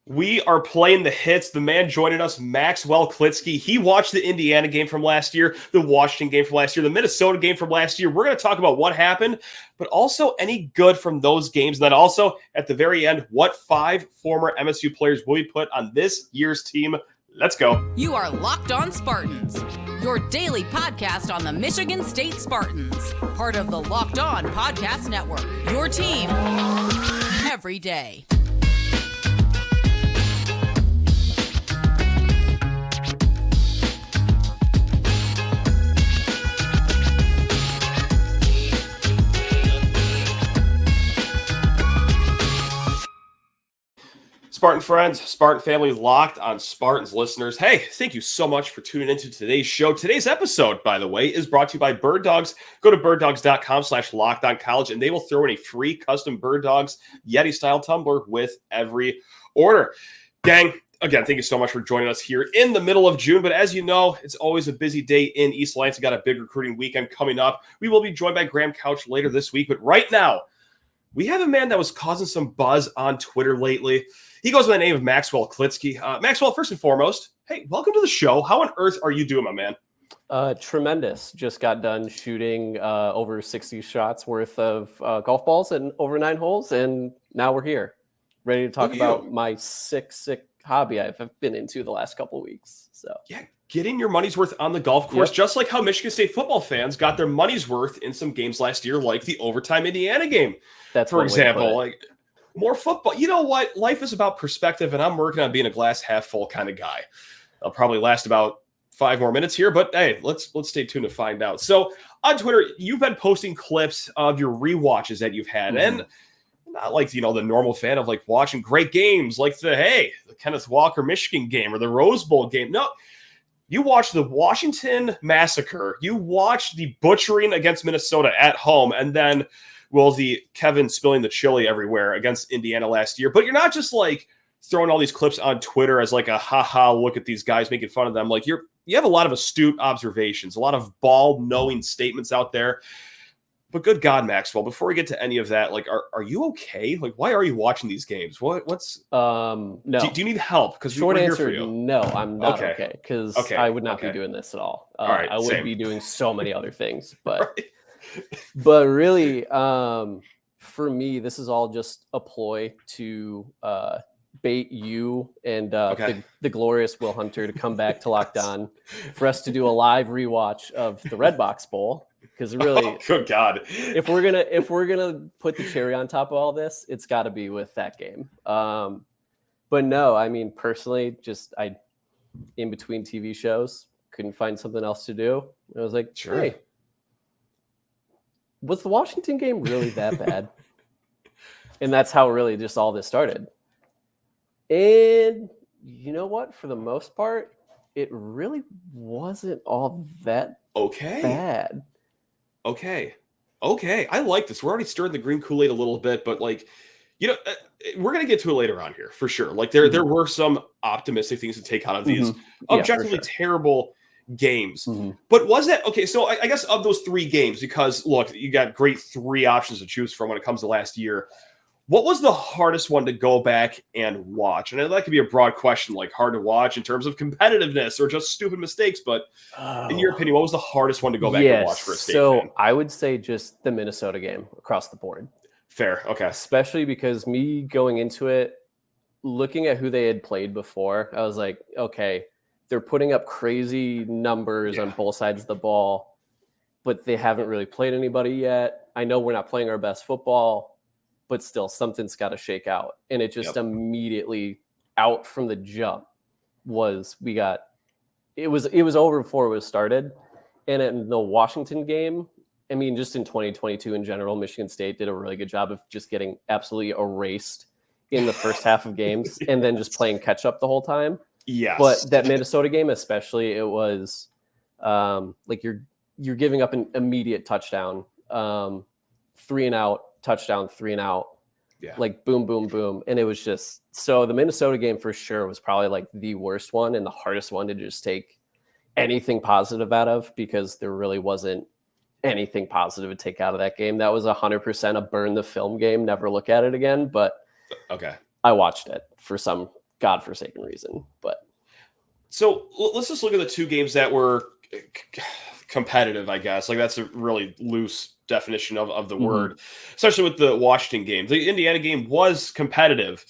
We are playing the hits. The man joining us, Maxwell Klitzke. He watched the Indiana game from last year, the Washington game from last year, the Minnesota game from last year. We're going to talk about what happened, but also any good from those games. And then also, at the very end, what 5 former MSU players will we put on this year's team? Let's go. You are Locked On Spartans, your daily podcast on the Michigan State Spartans, part of the Locked On Podcast Network, your team every day. Spartan friends, Spartan family, Locked On Spartans listeners. Hey, thank you so much for tuning into today's show. Today's episode, by the way, is brought to you by Birddogs. Go to birddogs.com/lockedoncollege and they will throw in a free custom Birddogs Yeti-style tumbler with every order. Gang, again, thank you so much for joining us here in the middle of June. But as you know, it's always a busy day in East Lansing. Got a big recruiting weekend coming up. We will be joined by Graham Couch later this week. But right now, we have a man that was causing some buzz on Twitter lately. He goes by the name of Maxwell Klitzke. Maxwell, first and foremost, hey, welcome to the show. How on earth are you doing, my man? Tremendous. Just got done shooting over 60 shots worth of golf balls and over 9 holes, and now we're here, ready to talk about my sick hobby I've been into the last couple of weeks. So yeah, getting your money's worth on the golf course, just like how Michigan State football fans got their money's worth in some games last year, like the overtime Indiana game. That's for example, like more football. You know what? Life is about perspective, and I'm working on being a glass half full kind of guy. I'll probably last about 5 more minutes here, but hey, let's stay tuned to find out. So on Twitter, you've been posting clips of your rewatches that you've had, and not like, the normal fan of like watching great games like the Kenneth Walker Michigan game or the Rose Bowl game. No, you watched the Washington massacre. You watched the butchering against Minnesota at home, and then the Kevin spilling the chili everywhere against Indiana last year. But you're not just like throwing all these clips on Twitter as like a haha, look at these guys making fun of them. Like you have a lot of astute observations, a lot of ball knowing statements out there. But good God, Maxwell, before we get to any of that, like, are you okay? Like, why are you watching these games? What's no? Do you need help? Because short we're answer, here for you. no, I'm not okay. Because I would not be doing this at all. All right, I would same. be doing so many other things, but Right. but really, for me, this is all just a ploy to bait you and the glorious Will Hunter to come back to Locked On for us to do a live rewatch of the Redbox Bowl. Because really, good God, if we're gonna put the cherry on top of all this, it's got to be with that game. But no, I mean, personally, just in between TV shows, couldn't find something else to do. I was like, sure. Hey, was the Washington game really that bad? And that's how really just all this started. And you know what? For the most part, it really wasn't all that bad. Okay. I like this. We're already stirring the green Kool-Aid a little bit, but like, we're going to get to it later on here for sure. Like there were some optimistic things to take out of these objectively terrible games. But was that okay? So I guess of those 3 games, because look, you got great 3 options to choose from when it comes to last year. What was the hardest one to go back and watch? And that could be a broad question, like hard to watch in terms of competitiveness or just stupid mistakes. But in your opinion, what was the hardest one to go back and watch for a state fan? I would say just the Minnesota game across the board. Fair. Okay. Especially because me going into it, looking at who they had played before, I was like, okay, they're putting up crazy numbers on both sides of the ball, but they haven't really played anybody yet. I know we're not playing our best football, but still something's got to shake out. And it just immediately out from the jump it was over before it was started. And in the Washington game, I mean, just in 2022 in general, Michigan State did a really good job of just getting absolutely erased in the first half of games and then just playing catch up the whole time. Yes. But that Minnesota game, especially, it was like you're giving up an immediate touchdown, 3 and out, touchdown, 3 and out, like boom, boom, boom. And it was just, so the Minnesota game for sure was probably like the worst one and the hardest one to just take anything positive out of, because there really wasn't anything positive to take out of that game. That was 100% a burn the film game, never look at it again. But okay, I watched it for some godforsaken reason. But so let's just look at the two games that were competitive, I guess. Like, that's a really loose definition of the word, especially with the Washington game. The Indiana game was competitive,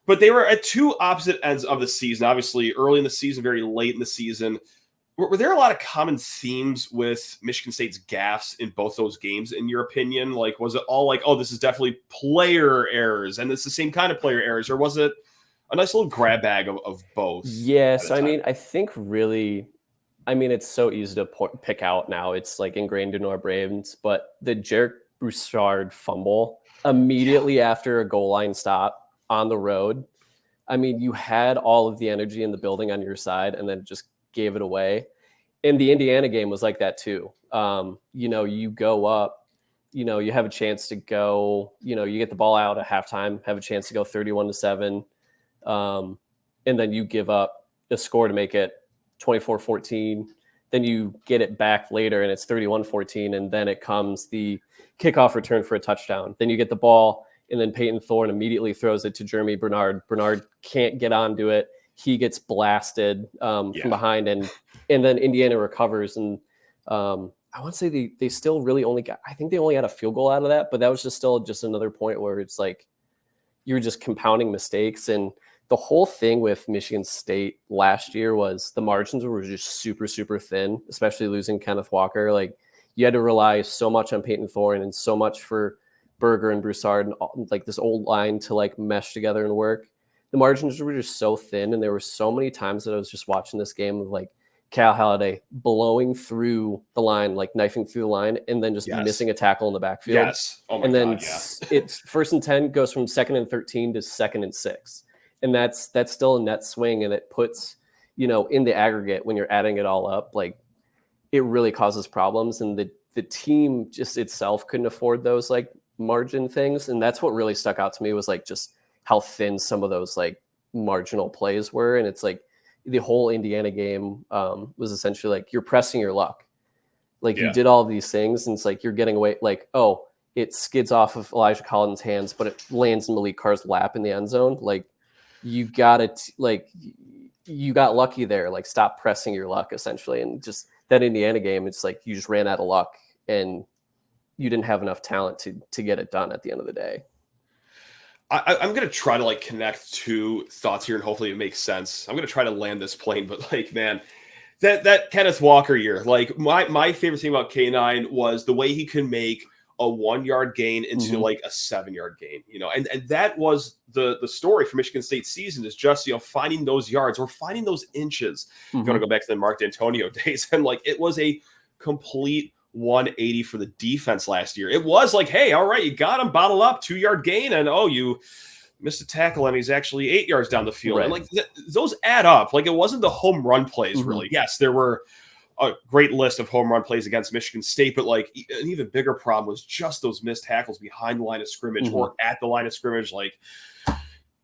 but they were at two opposite ends of the season. Obviously, early in the season, very late in the season. Were there a lot of common themes with Michigan State's gaffes in both those games, in your opinion? Like, was it all like, oh, this is definitely player errors, and it's the same kind of player errors, or was it a nice little grab bag of both? Yes, I mean, I think really, I mean, it's so easy to pick out now. It's like ingrained into our brains, but the Jarek Broussard fumble immediately after a goal line stop on the road. I mean, you had all of the energy in the building on your side, and then just gave it away. And the Indiana game was like that too. You go up, you have a chance to go, you get the ball out at halftime, have a chance to go 31-7. And then you give up a score to make it 24-14. Then you get it back later and it's 31-14. And then it comes the kickoff return for a touchdown. Then you get the ball, and then Payton Thorne immediately throws it to Jeremy Bernard. Bernard can't get onto it. He gets blasted from behind, and then Indiana recovers. And I want to say they still really I think they only had a field goal out of that, but that was just another point where it's like you're just compounding mistakes. And the whole thing with Michigan State last year was the margins were just super, super thin, especially losing Kenneth Walker. Like, you had to rely so much on Payton Thorne and so much for Berger and Broussard and like this old line to like mesh together and work. The margins were just so thin, and there were so many times that I was just watching this game with like Cal Halliday blowing through the line, like knifing through the line, and then just missing a tackle in the backfield. Yes. Oh my and then God, it's 1st and 10 goes from 2nd and 13 to 2nd and 6. And that's still a net swing. And it puts, in the aggregate, when you're adding it all up, like, it really causes problems. And the team just itself couldn't afford those like margin things. And that's what really stuck out to me, was like just how thin some of those like marginal plays were. And it's like the whole Indiana game was essentially like, you're pressing your luck. Like, you did all these things, and it's like you're getting away, like, oh, it skids off of Elijah Collins' hands, but it lands in Malik Carr's lap in the end zone. Like, you got lucky there. Like, stop pressing your luck, essentially. And just that Indiana game, it's like you just ran out of luck, and you didn't have enough talent to get it done at the end of the day. I'm going to try to like connect two thoughts here, and hopefully it makes sense. I'm going to try to land this plane, but like, man, that Kenneth Walker year, like my favorite thing about K9 was the way he can make a 1-yard gain into like a 7-yard gain, and that was the story for Michigan State season, is just, finding those yards or finding those inches. If you want to go back to the Mark D'Antonio days, and like, it was a complete 180 for the defense last year. It was like, hey, all right, you got him, bottle up, 2-yard gain, and you missed a tackle, and he's actually 8 yards down the field. Right. And like those add up. Like, it wasn't the home run plays, really. Yes, there were a great list of home run plays against Michigan State, but like an even bigger problem was just those missed tackles behind the line of scrimmage or at the line of scrimmage. Like,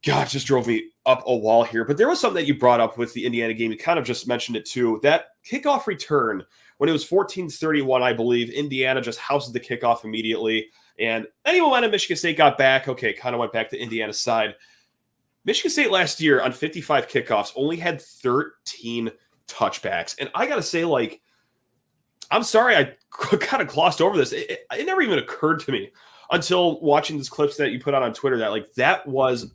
God, just drove me up a wall here. But there was something that you brought up with the Indiana game. You kind of just mentioned it too. That kickoff return, when it was 14-31, I believe, Indiana just housed the kickoff immediately. And any momentum Michigan State got back, okay, kind of went back to Indiana's side. Michigan State last year on 55 kickoffs only had 13 touchbacks. And I got to say, like, I'm sorry I kind of glossed over this. It never even occurred to me until watching these clips that you put out on Twitter that, like, that was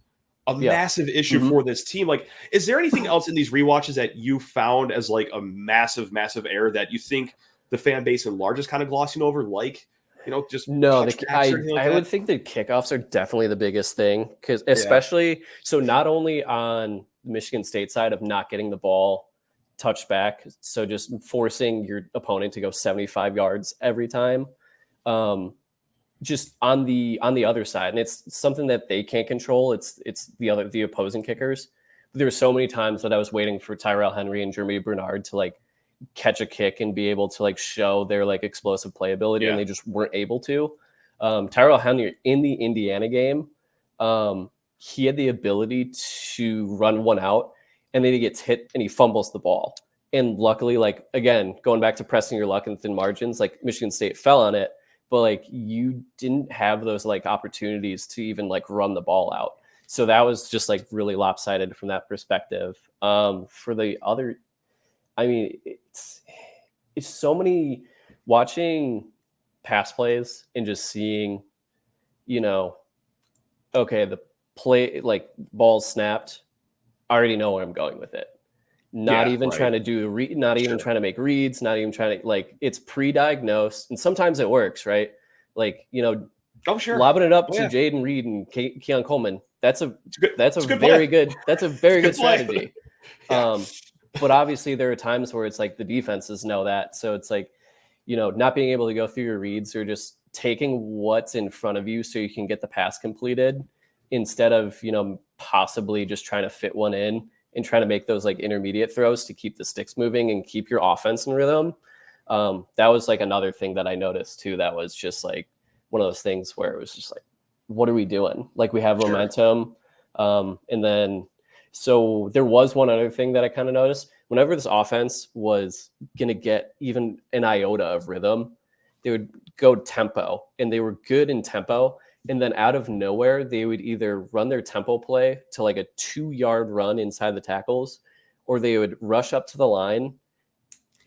a massive issue for this team. Like, is there anything else in these rewatches that you found as, like, a massive, massive error that you think the fan base at large is kind of glossing over? Like, just no, I would think that kickoffs are definitely the biggest thing, because especially so not only on the Michigan State side of not getting the ball touched back, so just forcing your opponent to go 75 yards every time, just on the other side, and it's something that they can't control. It's the opposing kickers. There were so many times that I was waiting for Tyrell Henry and Jeremy Bernard to like catch a kick and be able to like show their like explosive playability, and they just weren't able to. Tyrell Henry in the Indiana game, he had the ability to run one out, and then he gets hit and he fumbles the ball. And luckily, like, again, going back to pressing your luck and thin margins, like Michigan State fell on it, but like you didn't have those like opportunities to even like run the ball out. So that was just like really lopsided from that perspective. For the other, I mean, it's so many watching pass plays and just seeing, okay, the play, like ball's snapped. I already know where I'm going with it. Not even trying to do, even trying to make reads, not even trying to, like, it's pre-diagnosed. And sometimes it works, right? Like, lobbing it up to Jaden Reed and Keon Coleman. That's a very good strategy. But obviously there are times where it's like the defenses know that. So it's like, not being able to go through your reads or just taking what's in front of you so you can get the pass completed instead of, possibly just trying to fit one in and trying to make those like intermediate throws to keep the sticks moving and keep your offense in rhythm. That was like another thing that I noticed too. That was just like one of those things where it was just like, what are we doing? Like we have momentum. And then, so there was one other thing that I kind of noticed. Whenever this offense was going to get even an iota of rhythm, they would go tempo, and they were good in tempo. And then out of nowhere, they would either run their tempo play to like a 2-yard run inside the tackles, or they would rush up to the line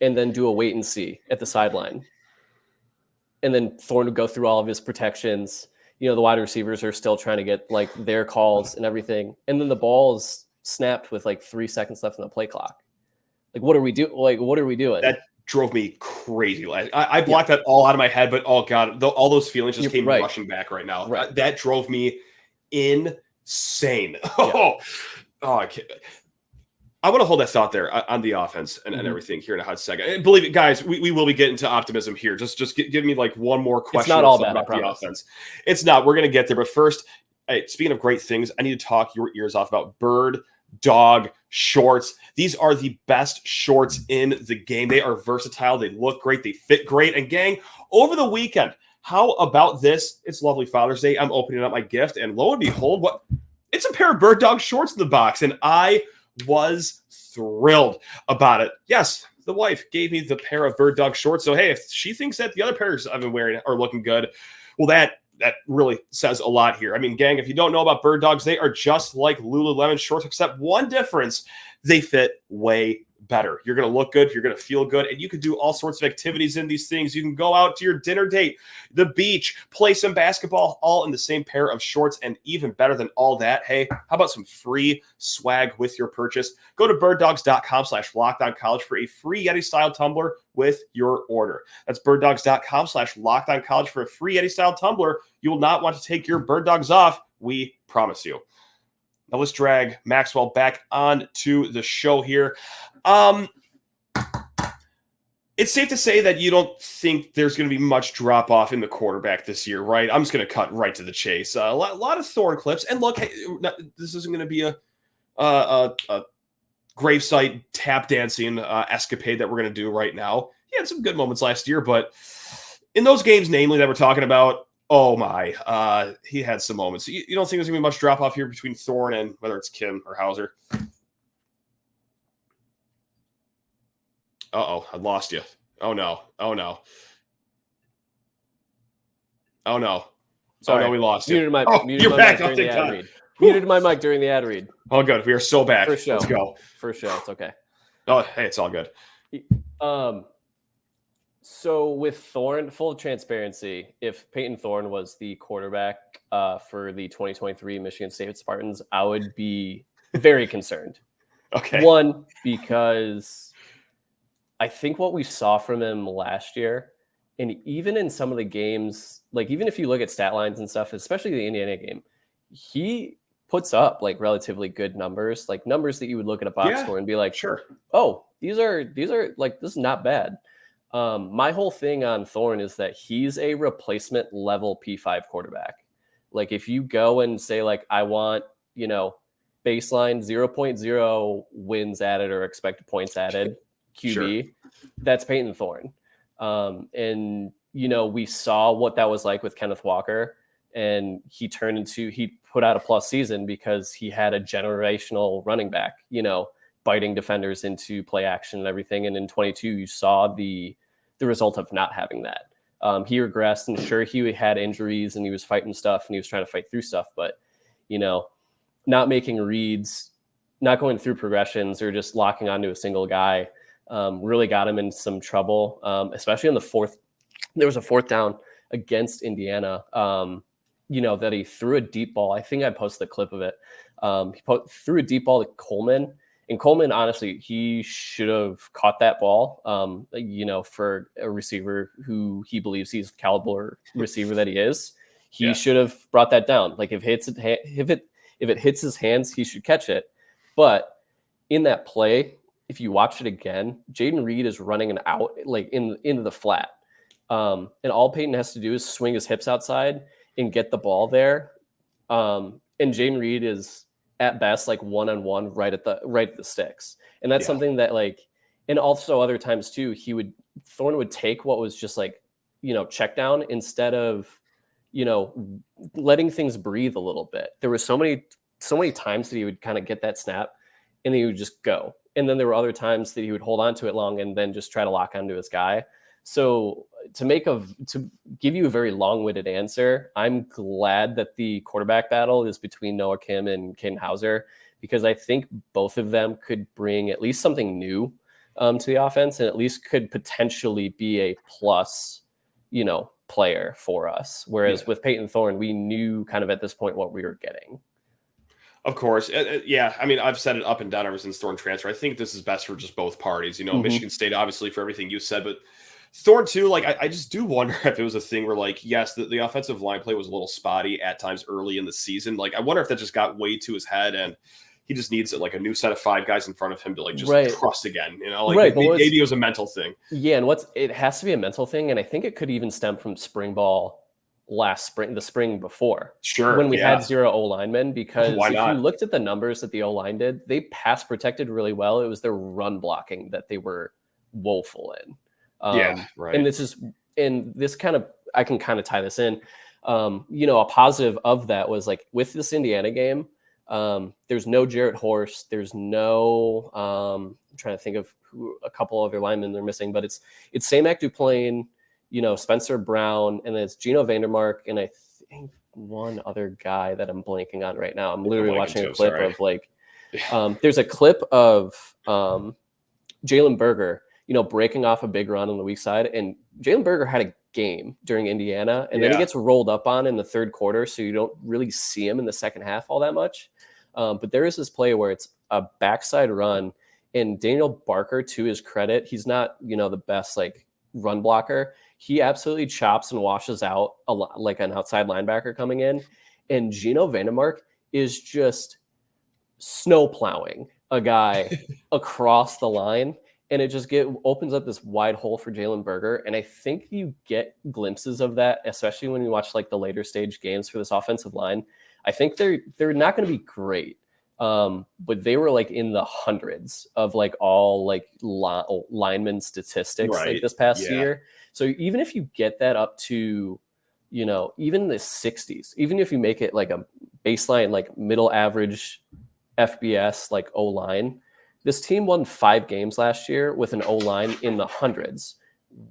and then do a wait and see at the sideline. And then Thorne would go through all of his protections. The wide receivers are still trying to get like their calls and everything. And then the ball is snapped with like 3 seconds left on the play clock. Like, what are we doing? Like, what are we doing? That drove me crazy. I blocked that all out of my head, but oh God, all those feelings just came rushing back right now. Right. That drove me insane. Yeah. I want to hold that thought there on the offense and everything here in a hot second. And believe it, guys, we will be getting to optimism here. Just give me like one more question. It's not all bad, about the offense. It's not. We're going to get there. But first, hey, speaking of great things, I need to talk your ears off about Bird-Dog shorts. These are the best shorts in the game. They are versatile. They look great. They fit great. And gang, over the weekend, how about this? It's lovely Father's Day. I'm opening up my gift, and lo and behold, it's a pair of Bird-Dog shorts in the box, and I was thrilled about it. Yes, the wife gave me the pair of Bird-Dog shorts. So, hey, if she thinks that the other pairs I've been wearing are looking good, well, that really says a lot here. I mean, gang, if you don't know about Bird-Dogs, they are just like Lululemon shorts, except one difference: they fit way better. You're going to look good. You're going to feel good. And you can do all sorts of activities in these things. You can go out to your dinner date, the beach, play some basketball, all in the same pair of shorts. And even better than all that, hey, how about some free swag with your purchase? Go to birddogs.com/lockedoncollege for a free Yeti-style tumbler with your order. That's birddogs.com/lockedoncollege for a free Yeti-style tumbler. You will not want to take your Bird-Dogs off. We promise you. Now let's drag Maxwell back on to the show here. It's safe to say that you don't think there's going to be much drop off in the quarterback this year, right? I'm just going to cut right to the chase. A lot of Thorne clips, and look, hey, this isn't going to be a gravesite tap dancing escapade that we're going to do right now. He had some good moments last year, but in those games, namely that we're talking about, oh my, he had some moments. You don't think there's going to be much drop off here between Thorne and whether it's Kim or Houser? Uh-oh, I lost you. Oh, no. Oh, no. Oh, no. Sorry. Oh, no, we lost you. Muted my mic during the ad read. Muted my mic during the ad read. Oh, good. We are so back. First show. Let's go. First show. It's okay. Oh, hey, it's all good. So with Thorne, full transparency, if Payton Thorne was the quarterback for the 2023 Michigan State Spartans, I would be very concerned. Okay. One, because I think what we saw from him last year, and even in some of the games, like even if you look at stat lines and stuff, especially the Indiana game, he puts up like relatively good numbers, like numbers that you would look at a box score and be like, sure, oh, these are like, this is not bad. My whole thing on Thorne is that he's a replacement level P5 quarterback. Like if you go and say like, I want, baseline 0.0 wins added or expected points added QB, sure, that's Payton Thorne. And, we saw what that was like with Kenneth Walker, and he put out a plus season because he had a generational running back, biting defenders into play action and everything. And in 22, you saw the result of not having that. He regressed, and sure, he had injuries and he was fighting stuff and he was trying to fight through stuff. But, not making reads, not going through progressions, or just locking onto a single guy really got him in some trouble, especially in the fourth. There was a fourth down against Indiana, that he threw a deep ball. I think I posted the clip of it. He threw a deep ball to Coleman. And Coleman, honestly, he should have caught that ball, for a receiver who he believes he's the caliber receiver that he is. He should have brought that down. Like if it hits his hands, he should catch it. But in that play, if you watch it again, Jaden Reed is running an out like into the flat. And all Payton has to do is swing his hips outside and get the ball there. And Jaden Reed is at best like one-on-one right at the sticks. And that's something that and also other times too, Thorne would take what was just check down instead of, letting things breathe a little bit. There were so many times that he would kind of get that snap and then he would just go. And then there were other times that he would hold on to it long and then just try to lock onto his guy. So to give you a very long-winded answer, I'm glad that the quarterback battle is between Noah Kim and Katin Houser, because I think both of them could bring at least something new to the offense and at least could potentially be a plus, player for us. Whereas with Payton Thorne, we knew kind of at this point what we were getting. Of course. I mean, I've said it up and down ever since Thorne transfer. I think this is best for just both parties. Michigan State, obviously, for everything you said, but Thorne too, I just do wonder if it was a thing where yes, the offensive line play was a little spotty at times early in the season. I wonder if that just got way to his head and he just needs a new set of five guys in front of him to just trust again. Maybe it was a mental thing. Yeah, and it has to be a mental thing, and I think it could even stem from spring ball last spring, the spring before. Sure. When we had 0 O linemen, because if you looked at the numbers that the O line did, they pass protected really well. It was their run blocking that they were woeful in. And I can kind of tie this in. A positive of that was with this Indiana game, there's no Jarrett Horst. There's no, I'm trying to think of who a couple other linemen they're missing, but it's Samac Duplain, Spencer Brown, and then it's Gino Vandermark. And I think one other guy that I'm blanking on right now. I'm literally watching a clip of there's a clip of Jalen Berger, breaking off a big run on the weak side. And Jalen Berger had a game during Indiana, and then he gets rolled up on in the third quarter, so you don't really see him in the second half all that much. But there is this play where it's a backside run, and Daniel Barker, to his credit, he's not, the best run blocker. He absolutely chops and washes out an outside linebacker coming in, and Gino Vandermark is just snow plowing a guy across the line. And it just opens up this wide hole for Jalen Berger. And I think you get glimpses of that, especially when you watch the later stage games for this offensive line. I think they're not going to be great, but they were in the hundreds of all lineman statistics this past year. So even if you get that up to, even the 60s, even if you make it a baseline, middle average FBS, O-line, this team won 5 games last year with an O-line in the hundreds.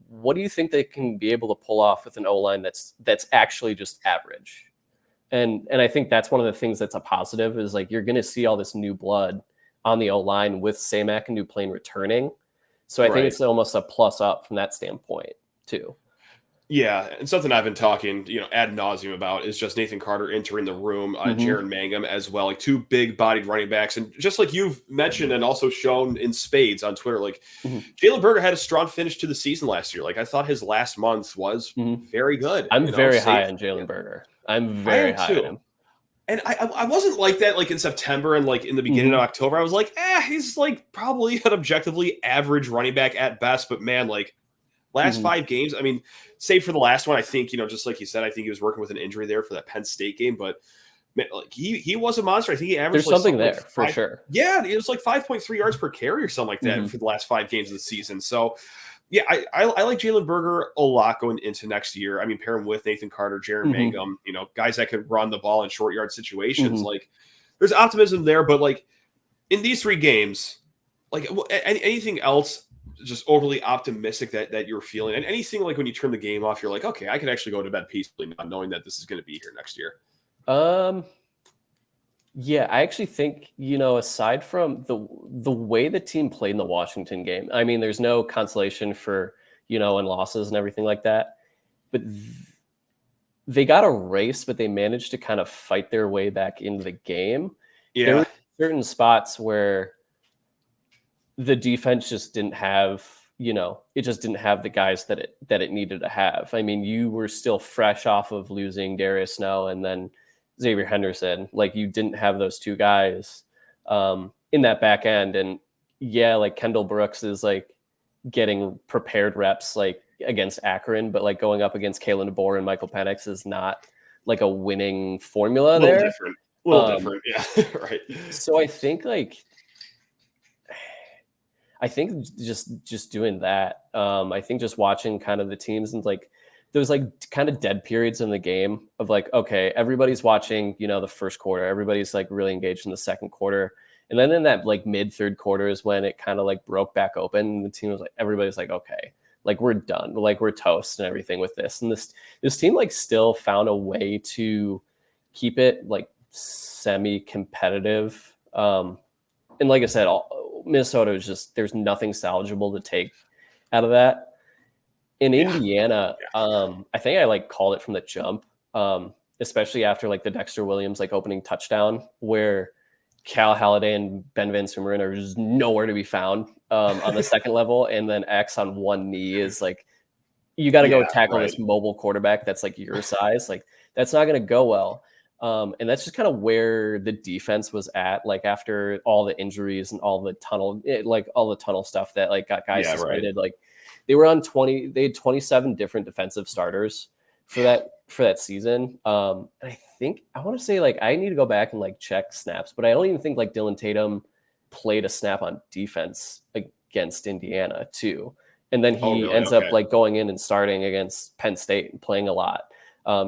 What do you think they can be able to pull off with an O-line that's actually just average? And I think that's one of the things that's a positive is you're going to see all this new blood on the O-line with Samac and Duplain returning. So I think it's almost a plus up from that standpoint too. Yeah, and something I've been talking, ad nauseum about is just Nathan Carter entering the room, Jaron Mangum as well, 2 big-bodied running backs, and just like you've mentioned and also shown in spades on Twitter, Jalen Berger had a strong finish to the season last year. I thought his last month was very good. I'm very high on Jalen Berger. I'm very high on him. And I wasn't like that in September and in the beginning of October. I was he's probably an objectively average running back at best, but man, last 5 games, I mean, save for the last one, I think, just like you said, I think he was working with an injury there for that Penn State game, but man, he was a monster. I think he averaged there's something there for sure. Yeah, it was 5.3 yards per carry or something like that for the last 5 games of the season. So yeah, I like Jalen Berger a lot going into next year. I mean, pair him with Nathan Carter, Jaron Mangum, guys that could run the ball in short yard situations. There's optimism there, but in these 3 games, anything else just overly optimistic that you're feeling, and anything when you turn the game off, you're okay, I can actually go to bed peacefully not knowing that this is going to be here next year. Yeah, I actually think, aside from the way the team played in the Washington game, I mean, there's no consolation for, and losses and everything like that. But they got a race, but they managed to kind of fight their way back into the game. Yeah. There were certain spots where the defense just didn't have, it just didn't have the guys that it needed to have. I mean, you were still fresh off of losing Darius Snow and then Xavier Henderson. Like, you didn't have those two guys in that back end. And yeah, like Kendall Brooks is like getting prepared reps like against Akron, but like going up against Kalen DeBoer and Michael Penix is not like a winning formula there. A little different. Yeah. Right. So I think just doing that. I think just watching kind of the teams and like those like kind of dead periods in the game of like, okay, everybody's watching, the first quarter, everybody's like really engaged in the second quarter. And then in that like mid third quarter is when it kind of like broke back open. And the team was like, everybody's like, okay, like we're done, like we're toast and everything with this. And this team like still found a way to keep it like semi-competitive. And like I said, Minnesota is just, there's nothing salvageable to take out of that. In Indiana, I think I like called it from the jump, especially after like the Dexter Williams like opening touchdown, where Cal Haladay and Ben Van Sumeren are just nowhere to be found on the second level, and then X on one knee is like, you got to go tackle this mobile quarterback that's like your size. Like, that's not going to go well. And that's just kind of where the defense was at, like after all the injuries and all the tunnel stuff that like got guys suspended. Like, they were on they had 27 different defensive starters for that season. And I want to say like, I need to go back and like check snaps, but I don't even think like Dylan Tatum played a snap on defense against Indiana too. And then he ends up like going in and starting against Penn State and playing a lot.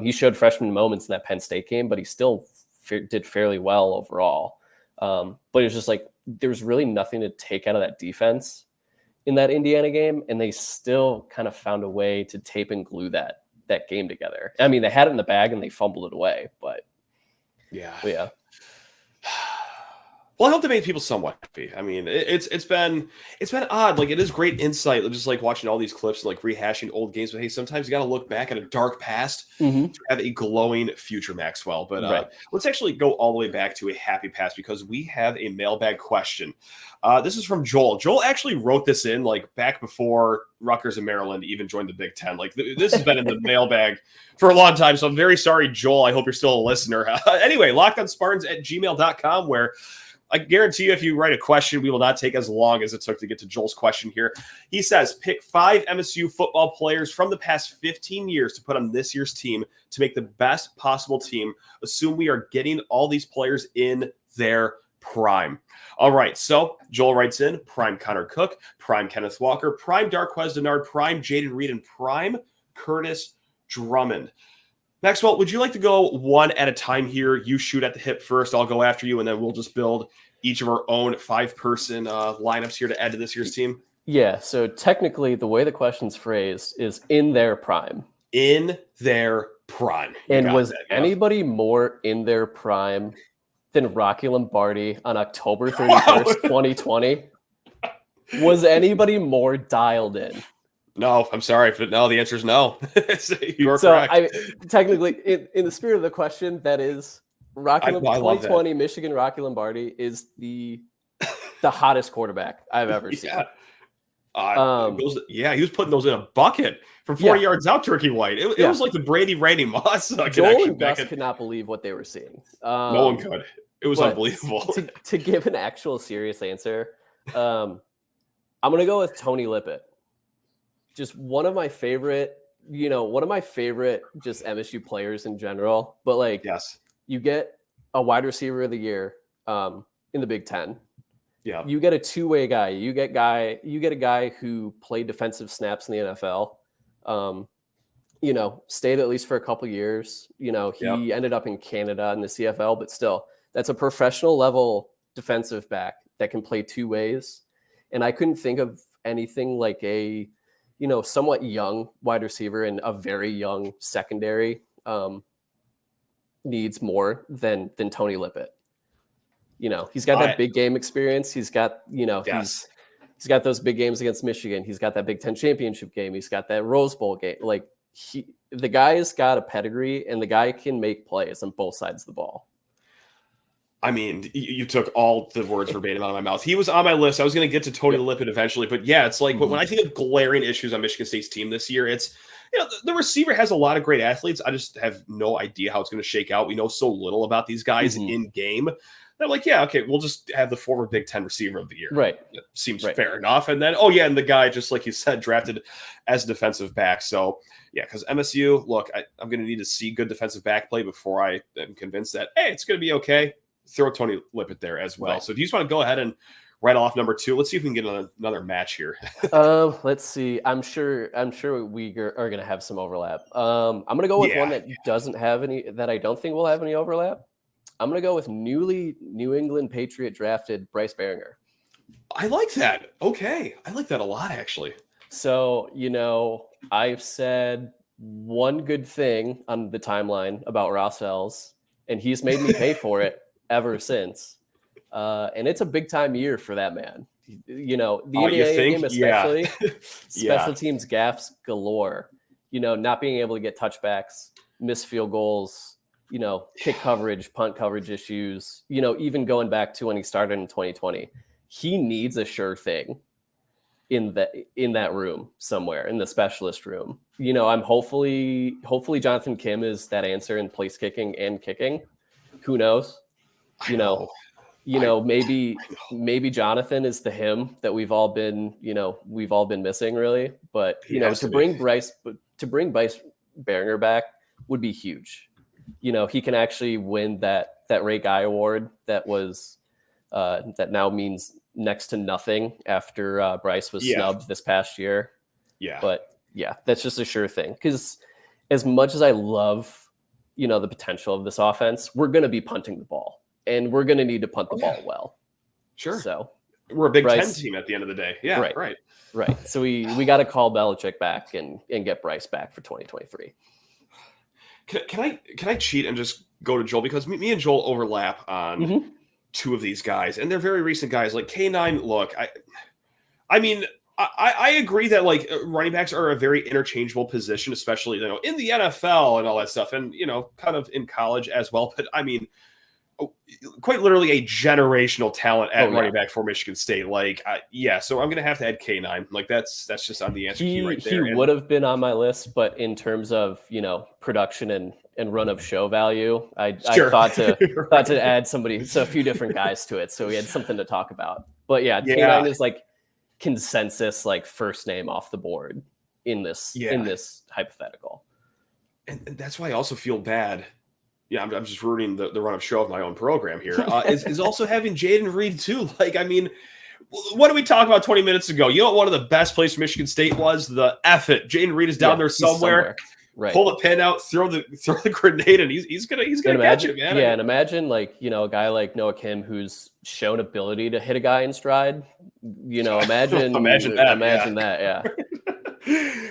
He showed freshman moments in that Penn State game, but he still did fairly well overall. But it's just like, there's really nothing to take out of that defense in that Indiana game. And they still kind of found a way to tape and glue that game together. I mean, they had it in the bag and they fumbled it away, but yeah. Well, I hope they made people somewhat happy. I mean, it's been odd. Like, it is great insight, just like watching all these clips and like rehashing old games. But hey, sometimes you got to look back at a dark past to have a glowing future, Maxwell. But let's actually go all the way back to a happy past, because we have a mailbag question. This is from Joel. Joel actually wrote this in like back before Rutgers and Maryland even joined the Big Ten. Like, this has been in the mailbag for a long time. So I'm very sorry, Joel. I hope you're still a listener. Anyway, lockedonspartans@gmail.com, where I guarantee you, if you write a question, we will not take as long as it took to get to Joel's question here. He says, pick 5 MSU football players from the past 15 years to put on this year's team to make the best possible team. Assume we are getting all these players in their prime. All right, so Joel writes in, prime Connor Cook, prime Kenneth Walker, prime Darqueze Dennard, prime Jaden Reed, and prime Curtis Drummond. Maxwell, would you like to go one at a time here? You shoot at the hip first. I'll go after you, and then we'll just build each of our own 5-person lineups here to add to this year's team. Yeah, so technically the way the question's phrased is in their prime. In their prime. And was anybody more in their prime than Rocky Lombardi on October 31st, 2020? Was anybody more dialed in? No, I'm sorry. But no, the answer is no. You are correct. Technically, in the spirit of the question, that is Rocky 2020 Michigan Rocky Lombardi is the hottest quarterback I've ever seen. He was putting those in a bucket from 40 yards out, Turkey White. It was like the Brady Randy Moss Joel and Gus could not believe what they were seeing. No one could. It was unbelievable. To give an actual serious answer, I'm going to go with Tony Lippett. Just one of my favorite just MSU players in general. But like, you get a wide receiver of the year in the Big Ten. Yeah. You get a two-way guy. You get a guy who played defensive snaps in the NFL. Stayed at least for a couple years. He ended up in Canada in the CFL, but still, that's a professional level defensive back that can play two ways. And I couldn't think of anything like a somewhat young wide receiver and a very young secondary needs more than Tony Lippett. He's got that big game experience. He's got, Yes. he's got those big games against Michigan. He's got that Big Ten championship game. He's got that Rose Bowl game. Like the guy's got a pedigree, and the guy can make plays on both sides of the ball. I mean, you took all the words verbatim out of my mouth. He was on my list. I was going to get to Tony Lippett eventually, but yeah, it's like when I think of glaring issues on Michigan State's team this year, it's, the receiver has a lot of great athletes. I just have no idea how it's going to shake out. We know so little about these guys in game. They're like, yeah, okay, we'll just have the former Big Ten receiver of the year. Right. It seems fair enough. And then, and the guy, just like you said, drafted as a defensive back. So, yeah, because MSU, look, I'm going to need to see good defensive back play before I am convinced that, hey, it's going to be okay. Throw Tony Lippett there as well. Right. So if you just want to go ahead and write off number 2, let's see if we can get another match here. Let's see. I'm sure we are going to have some overlap. I'm going to go with one that doesn't have any, that I don't think will have any overlap. I'm going to go with newly New England Patriot drafted Bryce Baringer. I like that. Okay. I like that a lot, actually. So, I've said one good thing on the timeline about Ross Els, and he's made me pay for it ever since. And it's a big time year for that man. The NAIA game especially, special teams gaffes galore. Not being able to get touchbacks, missed field goals, kick coverage, punt coverage issues, even going back to when he started in 2020, he needs a sure thing in that room somewhere, in the specialist room. I'm hopefully Jonathan Kim is that answer in place kicking and kicking. Who knows? Maybe Jonathan is the him that we've all been missing, really. But to bring Bryce Baringer back would be huge. He can actually win that Ray Guy Award that was that now means next to nothing after Bryce was snubbed this past year. Yeah. But that's just a sure thing. Because as much as I love, the potential of this offense, we're going to be punting the ball, and we're going to need to punt the ball well. Sure. So we're a Big Ten team at the end of the day. Yeah. Right. So we got to call Belichick back and get Bryce back for 2023. Can I cheat and just go to Joel, because me and Joel overlap on two of these guys, and they're very recent guys. Like K9, look, I mean, I agree that like running backs are a very interchangeable position, especially in the NFL and all that stuff, and kind of in college as well. But I mean, quite literally a generational talent at running back for Michigan State. Like, so I'm going to have to add K9. Like, that's just on the answer key right there. He would have been on my list, but in terms of, production and run of show value, I thought to add somebody, so a few different guys to it. So we had something to talk about. But K9 is like consensus, like first name off the board in this hypothetical. And that's why I also feel bad. Yeah, I'm just ruining the run of show of my own program here. Is also having Jaden Reed too. Like, I mean, what did we talk about 20 minutes ago? You know what one of the best plays for Michigan State was? The F it. Jaden Reed is down there somewhere. Right. Pull the pin out, throw the grenade, and he's gonna catch it, man. Yeah, and imagine a guy like Noah Kim who's shown ability to hit a guy in stride. Imagine that. Yeah.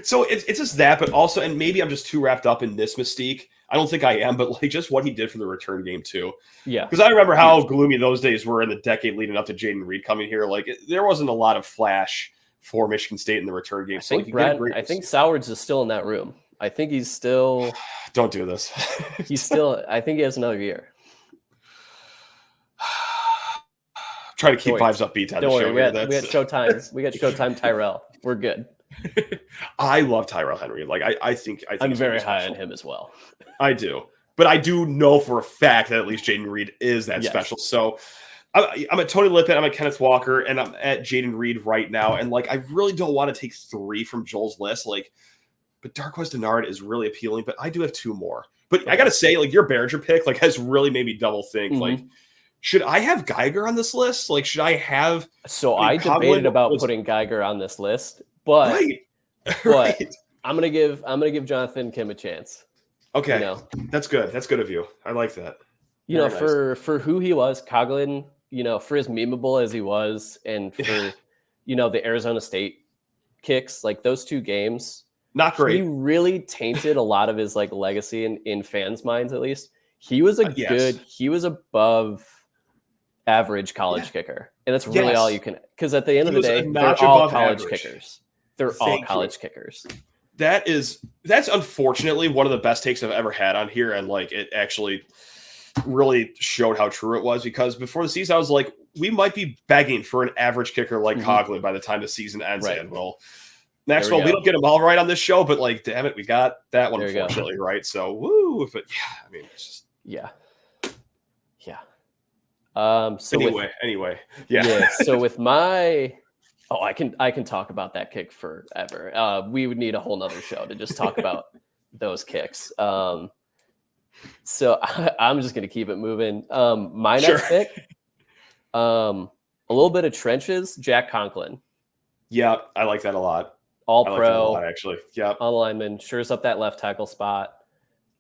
So it's just that, but also, and maybe I'm just too wrapped up in this mystique. I don't think I am, but like just what he did for the return game too. Yeah. Because I remember how gloomy those days were in the decade leading up to Jaden Reed coming here. Like there wasn't a lot of flash for Michigan State in the return game. I think Sowards is still in that room. I think he's still. Don't do this. I think he has another year. Try to keep vibes upbeat on the show. We got Showtime. We got Showtime Tyrell. We're good. I love Tyrell Henry. Like I think I'm very high on him as well. I do, but I do know for a fact that at least Jaden Reed is that special. So I'm at Tony Lippett, I'm at Kenneth Walker, and I'm at Jaden Reed right now. And like I really don't want to take 3 from Joel's list. Like, but Darqueze Dennard is really appealing. But I do have 2 more. But I gotta say, like your Behringer pick, like has really made me double think. Like, should I have Geiger on this list? Like, should I have? So I debated about putting Geiger on this list. But I'm gonna give Jonathan Kim a chance. Okay, that's good. That's good of you. I like that. For who he was, Coughlin. For as memeable as he was, and for the Arizona State kicks, like those 2 games, not great. He really tainted a lot of his like legacy in fans' minds. At least he was He was above average college kicker. And that's really all you can, because at the end of the day, they're all college kickers. They're all college kickers. That's unfortunately one of the best takes I've ever had on here. And like, it actually really showed how true it was, because before the season, I was like, we might be begging for an average kicker like Coughlin by the time the season ends. Right. And well, Maxwell, we don't get them all right on this show, but like, damn it, we got that one, unfortunately, right? So, woo. But yeah, I mean, it's just. Yeah. So anyway. Yeah. So with my, I can talk about that kick forever. We would need a whole nother show to just talk about those kicks. So I'm just going to keep it moving. My next pick, a little bit of trenches, Jack Conklin. Yeah, I like that a lot. All pro, actually. Yeah, on lineman, shores up that left tackle spot.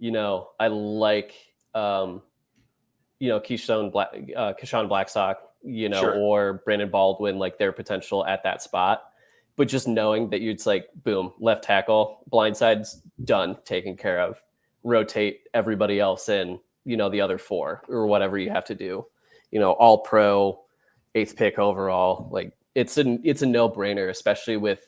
I like, Keyshawn Blackstock, or Brandon Baldwin, like their potential at that spot. But just knowing that you'd like, boom, left tackle, blindside's done, taken care of. Rotate everybody else in, the other four or whatever you have to do. All pro, 8th pick overall. Like it's a no-brainer, especially with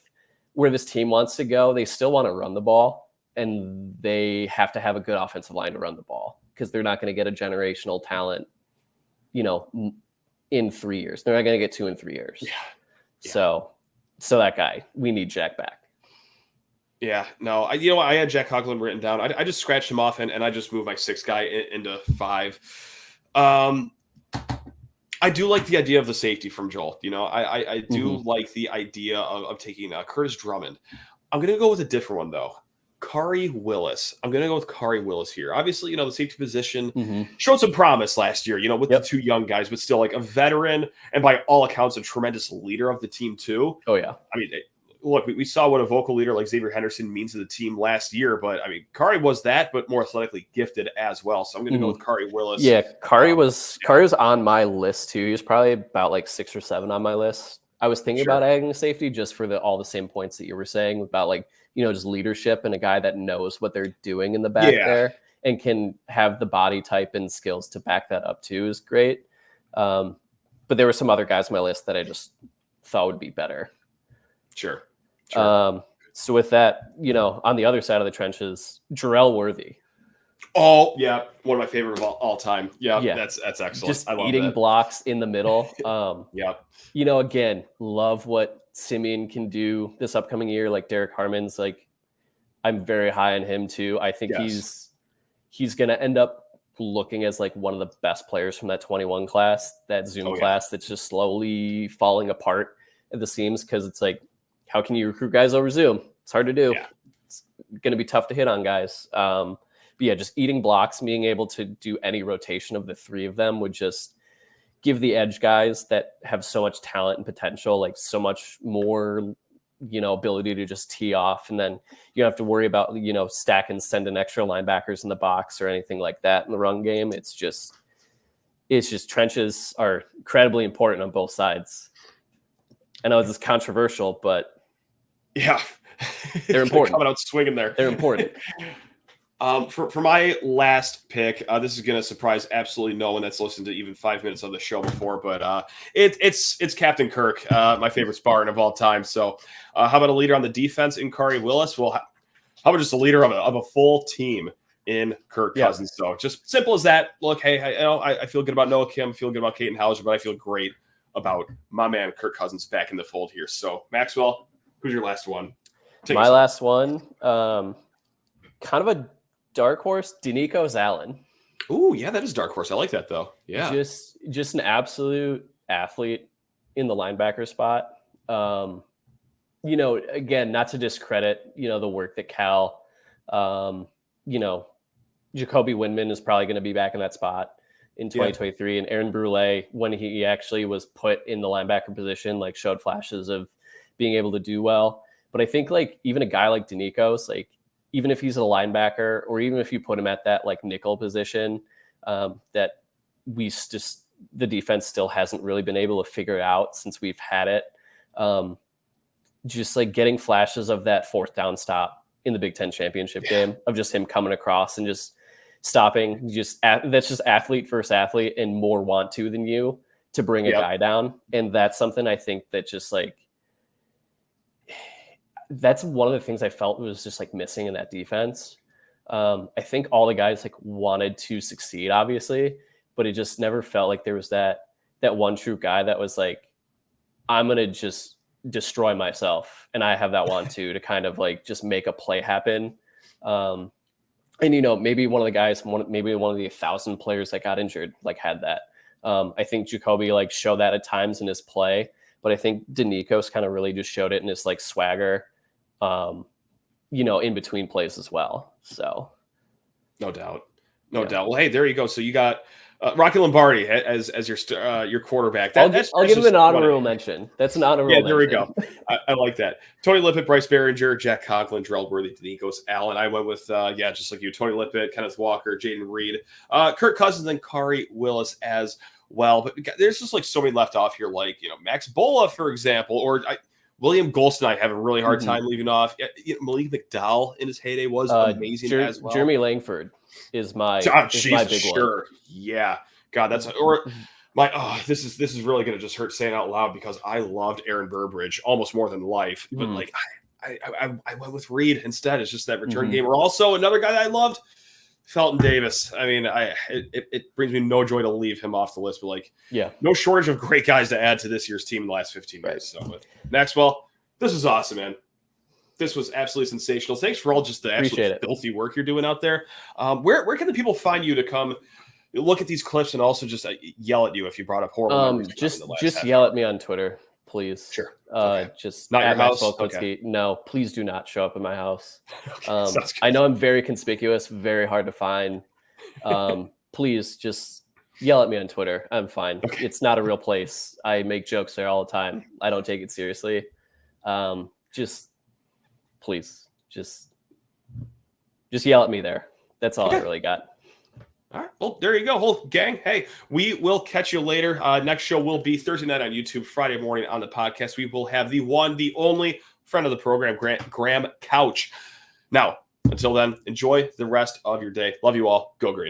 where this team wants to go. They still want to run the ball, and they have to have a good offensive line to run the ball, because they're not going to get a generational talent, in 3 years. They're not going to get 2 in 3 years. Yeah. So that guy, we need Jack back. Yeah, no, I had Jack Conklin written down. I just scratched him off, and I just moved my 6th guy into 5. I do like the idea of the safety from Joel. I do like the idea of taking Curtis Drummond. I'm going to go with a different one, though. Khari Willis. I'm going to go with Khari Willis here. Obviously, the safety position showed some promise last year, with the 2 young guys, but still like a veteran, and by all accounts, a tremendous leader of the team too. Oh, yeah. I mean, look, we saw what a vocal leader like Xavier Henderson means to the team last year, but I mean, Khari was that, but more athletically gifted as well. So I'm going to go with Khari Willis. Yeah, Khari was on my list too. He was probably about like 6 or 7 on my list. I was thinking about adding a safety just for all the same points that you were saying about like, just leadership and a guy that knows what they're doing in the back there and can have the body type and skills to back that up too is great. But there were some other guys on my list that I just thought would be better. Sure. So with that, on the other side of the trenches, Jarrell Worthy. Oh yeah, one of my favorite of all time. Yeah, that's excellent. Just eating blocks in the middle. Again, love what Simeon can do this upcoming year. Like Derek Harmon's, like I'm very high on him too. I think he's going to end up looking as like one of the best players from that 21 class, that Zoom class that's just slowly falling apart at the seams, because it's like, how can you recruit guys over Zoom? It's hard to do. Yeah. It's going to be tough to hit on guys. But yeah, just eating blocks, being able to do any rotation of the 3 of them would just give the edge guys that have so much talent and potential, like so much more, ability to just tee off. And then you don't have to worry about, stack and sending extra linebackers in the box or anything like that in the run game. It's just trenches are incredibly important on both sides. I know this is controversial, but yeah, they're important. Coming out swinging there. They're important. For my last pick, this is going to surprise absolutely no one that's listened to even 5 minutes of the show before, but it's Captain Kirk, my favorite Spartan of all time. So how about a leader on the defense in Khari Willis? Well, how about just a leader of a full team in Kirk Cousins? So just simple as that. Look, hey, I feel good about Noah Kim, feel good about Katin Houser, but I feel great about my man Kirk Cousins back in the fold here. So Maxwell, who's your last one? My last one, kind of a dark horse, Danico Allen. Ooh, yeah, that is dark horse. I like that though. Yeah, just an absolute athlete in the linebacker spot. Again, not to discredit the work that Cal, Jacoby Windman is probably going to be back in that spot in 2023, and Aaron Brule, when he actually was put in the linebacker position, like showed flashes of being able to do well. But I think like even a guy like Danico's, like even if he's a linebacker, or even if you put him at that like nickel position, that the defense still hasn't really been able to figure out since we've had it. Just like getting flashes of that 4th down stop in the Big Ten championship game, of just him coming across and just stopping, that's just athlete versus athlete and more want to than you. to bring a guy down. And that's something I think that just like, that's one of the things I felt was just like missing in that defense. I think all the guys like wanted to succeed, obviously, but it just never felt like there was that one true guy that was like, I'm going to just destroy myself. And I have that want to kind of like just make a play happen. And, you know, maybe one of the guys, maybe one of the 1,000 players that got injured, like had that. I think Jacoby like showed that at times in his play, but I think Denikos kind of really just showed it in his like swagger, you know, in between plays as well. So no doubt. Well, hey, there you go. So you got Rocky Lombardi as your quarterback. I'll give him an honorable mention. That's an honorable mention. Yeah, there we go. I like that. Tony Lippett, Bryce Behringer, Jack Conklin, Drell Worthy, Denikos Allen. I went with, just like you, Tony Lippett, Kenneth Walker, Jaden Reed, Kirk Cousins, and Kari Willis as well. But there's just like so many left off here, like, you know, Max Bola, for example, or William Golston. I have a really hard time leaving off. Malik McDowell in his heyday was amazing as well. Jeremy Langford is my big one. Yeah. God, this is really going to just hurt saying out loud because I loved Aaron Burbridge almost more than life. But like I went with Reed instead. It's just that return game. Or also another guy that I loved, Felton Davis. I mean, it brings me no joy to leave him off the list, but like, no shortage of great guys to add to this year's team in the last 15 years. So, Maxwell, this was awesome, man. This was absolutely sensational. Thanks for all just the absolute filthy work you're doing out there. Where can the people find you to come look at these clips and also just yell at you if you brought up horrible memories? Just yell at me on Twitter, please. Sure. Just not your house. Maxwell Klitzke. Okay. No, please do not show up at my house. I know I'm very conspicuous, very hard to find. Please just yell at me on Twitter. I'm fine. Okay. It's not a real place. I make jokes there all the time. I don't take it seriously. Please, just yell at me there. That's all I really got. All right. Well, there you go. Whole gang. Hey, we will catch you later. Next show will be Thursday night on YouTube, Friday morning on the podcast. We will have the one, the only friend of the program, Graham Couch. Now, until then, enjoy the rest of your day. Love you all. Go Green.